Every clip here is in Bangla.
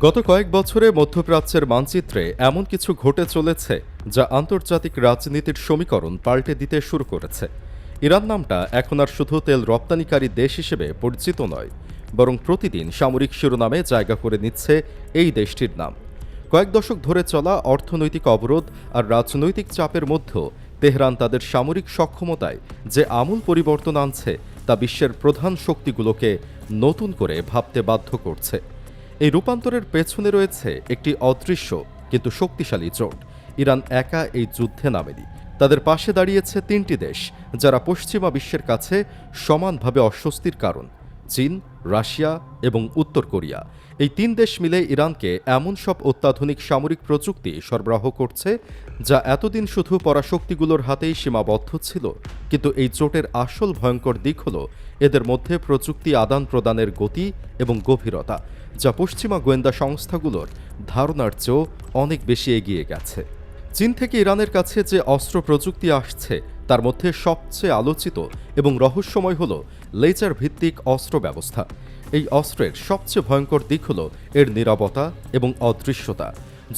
গত কয়েক বছরে মধ্যপ্রাচ্যের মানচিত্রে এমন কিছু ঘটে চলেছে যা আন্তর্জাতিক রাজনীতির সমীকরণ পাল্টে দিতে শুরু করেছে। ইরান নামটা এখন আর শুধু তেল রপ্তানিকারী দেশ হিসেবে পরিচিত নয়, বরং প্রতিদিন সামরিক শিরোনামে জায়গা করে নিচ্ছে এই দেশটির নাম। কয়েক দশক ধরে চলা অর্থনৈতিক অবরোধ আর রাজনৈতিক চাপের মধ্যেও তেহরান তাদের সামরিক সক্ষমতায় যে আমূল পরিবর্তন আনছে তা বিশ্বের প্রধান শক্তিগুলোকে নতুন করে ভাবতে বাধ্য করছে। এই রূপান্তরের পেছনে রয়েছে একটি অদৃশ্য কিন্তু শক্তিশালী জোট। ইরান একা এই যুদ্ধে নামেনি, তাদের পাশে দাঁড়িয়েছে তিনটি দেশ যারা পশ্চিমা বিশ্বের কাছে সমানভাবে অস্বস্তির কারণ: চীন, রাশিয়া এবং উত্তর কোরিয়া। এই তিন দেশ মিলে ইরানকে এমন সব অত্যাধুনিক সামরিক প্রযুক্তি সরবরাহ করছে যা এতদিন শুধু পরাশক্তিগুলোর হাতেই সীমাবদ্ধ ছিল। কিন্তু এই জোটের আসল ভয়ঙ্কর দিক হল এদের মধ্যে প্রযুক্তি আদান প্রদানের গতি এবং গভীরতা, যা পশ্চিমা গোয়েন্দা সংস্থাগুলোর ধারণার চেয়েও অনেক বেশি এগিয়ে গেছে। চীন থেকে ইরানের কাছে যে অস্ত্র প্রযুক্তি আসছে তার মধ্যে সবচেয়ে আলোচিত এবং রহস্যময় হল লেজার ভিত্তিক অস্ত্র ব্যবস্থা। এই অস্ত্রের সবচেয়ে ভয়ঙ্কর দিক হল এর নীরবতা এবং অদৃশ্যতা।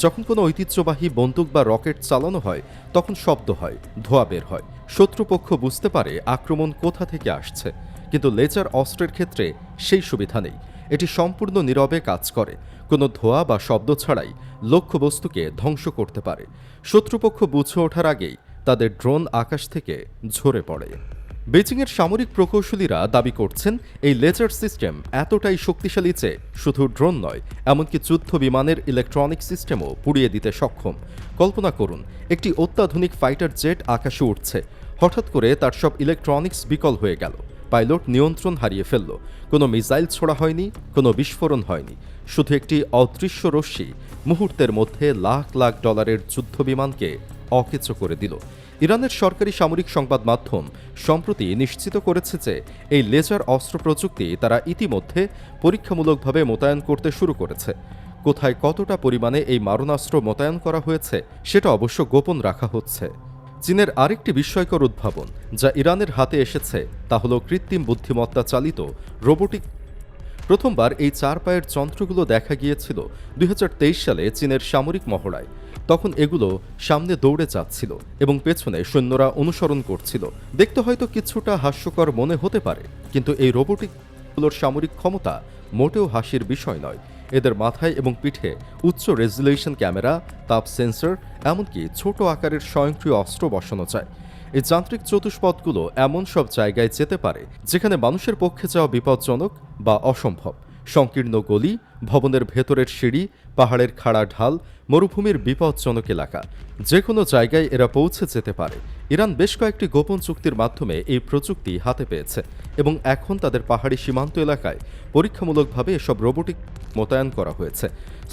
যখন কোনো ঐতিহ্যবাহী বন্দুক বা রকেট চালানো হয় তখন শব্দ হয়, ধোঁয়া বের হয়, শত্রুপক্ষ বুঝতে পারে আক্রমণ কোথা থেকে আসছে। কিন্তু লেজার অস্ত্রের ক্ষেত্রে সেই সুবিধা নেই। এটি সম্পূর্ণ নীরবে কাজ করে, কোনো ধোঁয়া বা শব্দ ছাড়াই লক্ষ্যবস্তুকে ধ্বংস করতে পারে। শত্রুপক্ষ বুঝে ওঠার আগেই তাদের ড্রোন আকাশ থেকে ঝরে পড়ে। বেজিংয়ের সামরিক প্রকৌশলীরা দাবি করছেন এই লেজার সিস্টেম এতটাই শক্তিশালী যে শুধু ড্রোন নয়, এমনকি যুদ্ধ বিমানের ইলেকট্রনিক সিস্টেমও পুড়িয়ে দিতে সক্ষম। কল্পনা করুন, একটি অত্যাধুনিক ফাইটার জেট আকাশে উঠছে, হঠাৎ করে তার সব ইলেকট্রনিক্স বিকল হয়ে গেল, পাইলট নিয়ন্ত্রণ হারিয়ে ফেলল। কোনো মিসাইল ছোড়া হয়নি, কোনো বিস্ফোরণ হয়নি, শুধু একটি অদৃশ্য রশ্মি মুহূর্তের মধ্যে লাখ লাখ ডলারের যুদ্ধ বিমানকে অকেচো করে দিল। ইরানের সরকারি সামরিক সংবাদ মাধ্যম সম্প্রতি নিশ্চিত করেছে যে এই লেজার অস্ত্র প্রযুক্তি তারা ইতিমধ্যে পরীক্ষামূলকভাবে মোতায়েন করতে শুরু করেছে। কোথায় কতটা পরিমাণে এই মারণাস্ত্র মোতায়েন করা হয়েছে সেটা অবশ্য গোপন রাখা হচ্ছে। চীনের আরেকটি বিস্ময়কর উদ্ভাবন যা ইরানের হাতে এসেছে তা হল কৃত্রিম বুদ্ধিমত্তা চালিত রোবোটিক। প্রথমবার এই চার পায়ের যন্ত্রগুলো দেখা গিয়েছিল 2023 সালে চীনের সামরিক মহড়ায়। তখন এগুলো সামনে দৌড়ে যাচ্ছিল এবং পেছনে সৈন্যরা অনুসরণ করছিল। দেখতে হয়তো কিছুটা হাস্যকর মনে হতে পারে, কিন্তু এই রোবোটিকগুলোর সামরিক ক্ষমতা মোটেও হাসির বিষয় নয়। এদের মাথায় এবং পিঠে উচ্চ রেজুলেশন ক্যামেরা, তাপ সেন্সর, এমনকি ছোট আকারের স্বয়ংক্রিয় অস্ত্র বসানো যায়। এই যান্ত্রিক চতুষ্পদগুলো এমন সব জায়গায় যেতে পারে যেখানে মানুষের পক্ষে যাওয়া বিপজ্জনক বা অসম্ভব। সংকীর্ণ গলি, ভবনের ভেতরের সিঁড়ি, পাহাড়ের খাড়া ঢাল, মরুভূমির বিপজ্জনক এলাকা, যে কোনো জায়গায় এরা পৌঁছে যেতে পারে। ইরান বেশ কয়েকটি গোপন চুক্তির মাধ্যমে এই প্রযুক্তি হাতে পেয়েছে এবং এখন তাদের পাহাড়ি সীমান্ত এলাকায় পরীক্ষামূলকভাবে এসব রোবোটিক মোতায়েন করা হয়েছে।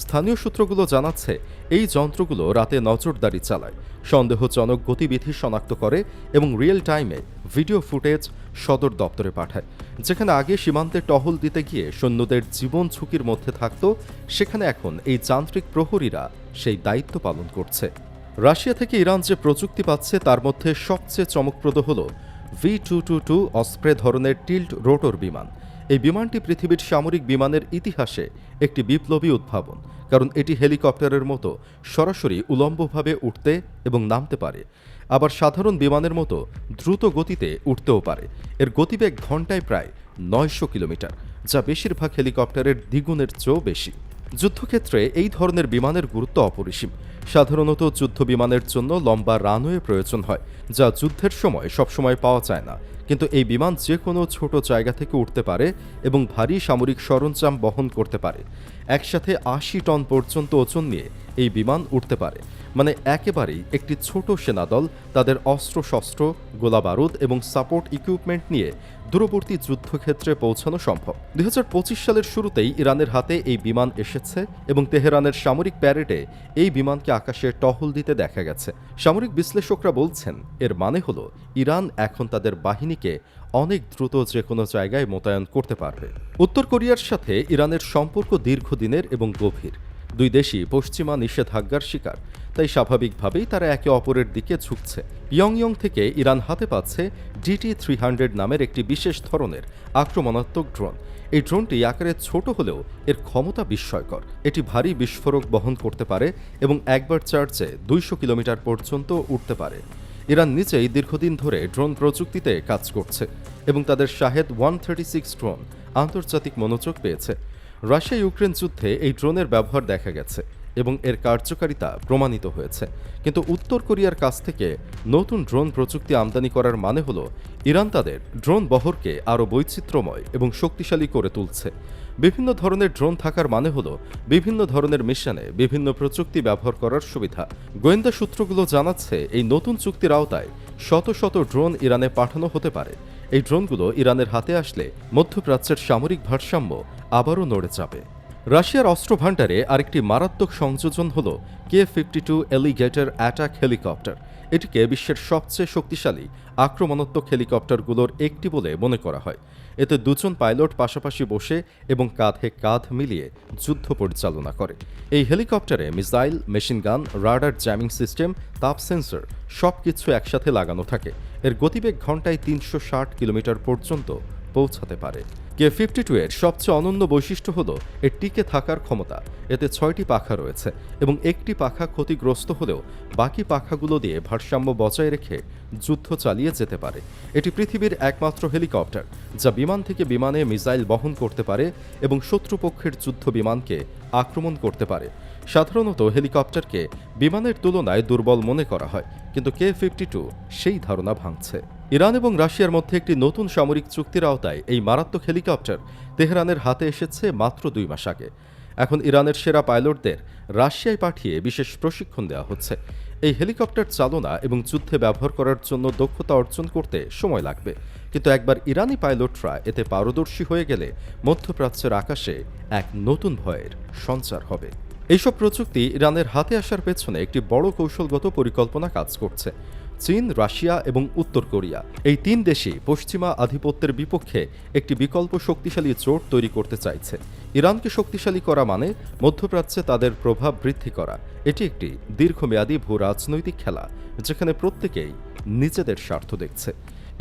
স্থানীয় সূত্রগুলো জানাচ্ছে এই যন্ত্রগুলো রাতে নজরদারি চালায়, সন্দেহজনক গতিবিধি শনাক্ত করে এবং রিয়েল টাইমে ভিডিও ফুটেজ সদর দপ্তরে পাঠায়। যেখানে আগে সীমান্তে টহল দিতে গিয়ে সৈন্যদের জীবন ঝুঁকির মধ্যে থাকত, সেখানে এখন এই যান্ত্রিক প্রহরীরা সেই দায়িত্ব পালন করছে। রাশিয়া থেকে ইরান যে প্রযুক্তি পাচ্ছে তার মধ্যে সবচেয়ে চমকপ্রদ হল V222 অস্প্রে ধরনের টিল্ট রোটর বিমান। এই বিমানটি পৃথিবীর সামরিক বিমানের ইতিহাসে একটি বিপ্লবী উদ্ভাবন, কারণ এটি হেলিকপ্টারের মতো সরাসরি উলম্বভাবে উঠতে এবং নামতে পারে, আবার সাধারণ বিমানের মতো দ্রুত গতিতে উঠতেও পারে। এর গতিবেগ ঘন্টায় প্রায় 900 কিলোমিটার, যা বেশিরভাগ হেলিকপ্টারের দ্বিগুণের চেয়েও বেশি। যুদ্ধক্ষেত্রে এই ধরনের বিমানের গুরুত্ব অপরিসীম। সাধারণত যুদ্ধ বিমানের জন্য লম্বা রানওয়ে প্রয়োজন হয়, যা যুদ্ধের সময় সবসময় পাওয়া যায় না। কিন্তু এই বিমান যে কোনো ছোট জায়গা থেকে উঠতে পারে এবং ভারী সামরিক সরঞ্জাম বহন করতে পারে। একসাথে 80 টন পর্যন্ত ওজন নিয়ে এই বিমান উঠতে পারে, মানে একেবারেই একটি ছোট সেনাদল তাদের অস্ত্রশস্ত্র, গোলাবারুদ এবং সাপোর্ট ইকুইপমেন্ট নিয়ে দূরবর্তী যুদ্ধক্ষেত্রে পৌঁছানো সম্ভব। 2025 সালের শুরুতেই ইরানের হাতে এই বিমান এসেছে এবং তেহরানের সামরিক প্যারেডে এই বিমানকে আকাশে টহল দিতে দেখা গেছে। সামরিক বিশ্লেষকরা বলছেন এর মানে হলো ইরান এখন তাদের বাহিনীকে অনেক দ্রুত যে কোনো জায়গায় মোতায়েন করতে পারবে। উত্তর কোরিয়ার সাথে ইরানের সম্পর্ক দীর্ঘদিনের এবং গভীর। দুই দেশই পশ্চিমা নিষেধাজ্ঞার শিকার, তাই স্বাভাবিকভাবেই তারা একে অপরের দিকে ঝুঁকছে। পিয়ংইয়ং থেকে ইরান হাতে পাচ্ছে DT-300 নামের একটি বিশেষ ধরনের আক্রমণাত্মক ড্রোন। এই ড্রোনটি আকারে ছোট হলেও এর ক্ষমতা বিস্ময়কর। এটি ভারী বিস্ফোরক বহন করতে পারে এবং একবার চার্জে 200 কিলোমিটার পর্যন্ত উঠতে পারে। ইরান নিজেই দীর্ঘদিন ধরে ড্রোন প্রযুক্তিতে কাজ করছে এবং তাদের শাহেদ 136 ড্রোন আন্তর্জাতিক মনোযোগ পেয়েছে। রাশিয়া ইউক্রেন যুদ্ধে এই ড্রোনের ব্যবহার দেখা গেছে এবং এর কার্যকারিতা প্রমাণিত হয়েছে। কিন্তু উত্তর কোরিয়ার কাছ থেকে নতুন ড্রোন প্রযুক্তি আমদানি করার মানে হলো ইরান তাদের ড্রোন বহরকে আরও বৈচিত্র্যময় এবং শক্তিশালী করে তুলছে। বিভিন্ন ধরনের ড্রোন থাকার মানে হলো বিভিন্ন ধরনের মিশনে বিভিন্ন প্রযুক্তি ব্যবহার করার সুবিধা। গোয়েন্দা সূত্রগুলো জানাচ্ছে এই নতুন চুক্তির আওতায় শত শত ড্রোন ইরানে পাঠানো হতে পারে। এই ড্রোনগুলো ইরানের হাতে আসলে মধ্যপ্রাচ্যের সামরিক ভারসাম্য আবারও নড়ে যাবে। রাশিয়ার অস্ত্র ভাণ্ডারে আরেকটি মারাত্মক সংযোজন হল K-52 এলিগেটর অ্যাটাক হেলিকপ্টার। এটিকে বিশ্বের সবচেয়ে শক্তিশালী আক্রমণাত্মক হেলিকপ্টারগুলোর একটি বলে মনে করা হয়। এতে দুজন পাইলট পাশাপাশি বসে এবং কাঁধে কাঁধ মিলিয়ে যুদ্ধ পরিচালনা করে। এই হেলিকপ্টারে missile, machine gun, radar jamming system, তাপ সেন্সর সবকিছু একসাথে লাগানো থাকে। এর গতিবেগ ঘন্টায় 360 কিলোমিটার পর্যন্ত পৌঁছাতে পারে। K-52 এর সবচেয়ে অনন্য বৈশিষ্ট্য হল এর টিকে থাকার ক্ষমতা। এতে 6টি পাখা রয়েছে এবং একটি পাখা ক্ষতিগ্রস্ত হলেও বাকি পাখাগুলো দিয়ে ভারসাম্য বজায় রেখে যুদ্ধ চালিয়ে যেতে পারে। এটি পৃথিবীর একমাত্র হেলিকপ্টার যা বিমান থেকে বিমানে মিসাইল বহন করতে পারে এবং শত্রুপক্ষের যুদ্ধ বিমানকে আক্রমণ করতে পারে। সাধারণত হেলিকপ্টারকে বিমানের তুলনায় দুর্বল মনে করা হয়, কিন্তু K-52 সেই ধারণা ভাঙছে। ইরান এবং রাশিয়ার মধ্যে একটি নতুন সামরিক চুক্তির আওতায় এই মারাত্মক হেলিকপ্টার তেহরানের হাতে এসেছে মাত্র 2 মাস আগে। এখন ইরানের সেরা পাইলটদের রাশিয়ায় পাঠিয়ে বিশেষ প্রশিক্ষণ দেওয়া হচ্ছে। এই হেলিকপ্টার চালনা এবং যুদ্ধে ব্যবহার করার জন্য দক্ষতা অর্জন করতে সময় লাগবে, কিন্তু একবার ইরানি পাইলটরা এতে পারদর্শী হয়ে গেলে মধ্যপ্রাচ্যের আকাশে এক নতুন ভয়ের সঞ্চার হবে। এইসব প্রযুক্তি ইরানের হাতে আসার পেছনে একটি বড় কৌশলগত পরিকল্পনা কাজ করছে। চীন, রাশিয়া এবং উত্তর কোরিয়া এই 3 দেশই পশ্চিমা আধিপত্যের বিপক্ষে একটি বিকল্প শক্তিশালী জোট তৈরি করতে চাইছে। ইরানকে শক্তিশালী করা মানে মধ্যপ্রাচ্যে তাদের প্রভাব বৃদ্ধি করা। এটি একটি দীর্ঘমেয়াদী ভূ রাজনৈতিক খেলা যেখানে প্রত্যেকেই নিজেদের স্বার্থ দেখছে।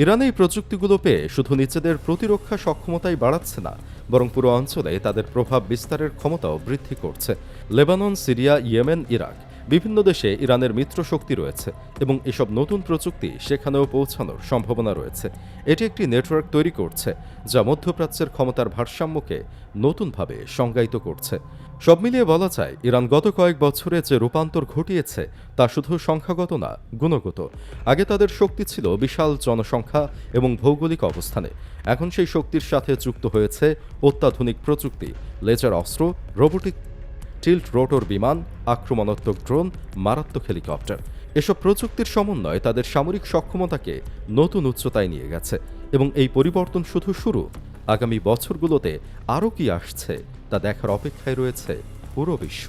ইরান এই প্রযুক্তিগুলো পেয়ে শুধু নিজেদের প্রতিরক্ষা সক্ষমতাই বাড়াচ্ছে না, বরং পুরো অঞ্চলে তাদের প্রভাব বিস্তারের ক্ষমতাও বৃদ্ধি করছে। লেবানন, সিরিয়া, ইয়েমেন, ইরাক বিভিন্ন দেশে ইরানের মিত্র শক্তি রয়েছে এবং এসব নতুন প্রযুক্তি সেখানেও পৌঁছানোর সম্ভাবনা রয়েছে। এটি একটি নেটওয়ার্ক তৈরি করছে যা মধ্যপ্রাচ্যের ক্ষমতার ভারসাম্যকে নতুনভাবে সংজ্ঞায়িত করছে। সব মিলিয়ে বলা যায় ইরান গত কয়েক বছরে যে রূপান্তর ঘটিয়েছে তা শুধু সংখ্যাগত না, গুণগত। আগে তাদের শক্তি ছিল বিশাল জনসংখ্যা এবং ভৌগোলিক অবস্থানে। এখন সেই শক্তির সাথে যুক্ত হয়েছে অত্যাধুনিক প্রযুক্তি, লেজার অস্ত্র, রোবোটিক টিল্ট রোটর বিমান, আক্রমণাত্মক ড্রোন, মারাত্মক হেলিকপ্টার। এসব প্রযুক্তির সমন্বয় তাদের সামরিক সক্ষমতাকে নতুন উচ্চতায় নিয়ে গেছে এবং এই পরিবর্তন শুধু শুরু। আগামী বছরগুলোতে আরও কি আসছে তা দেখার অপেক্ষায় রয়েছে পুরো বিশ্ব।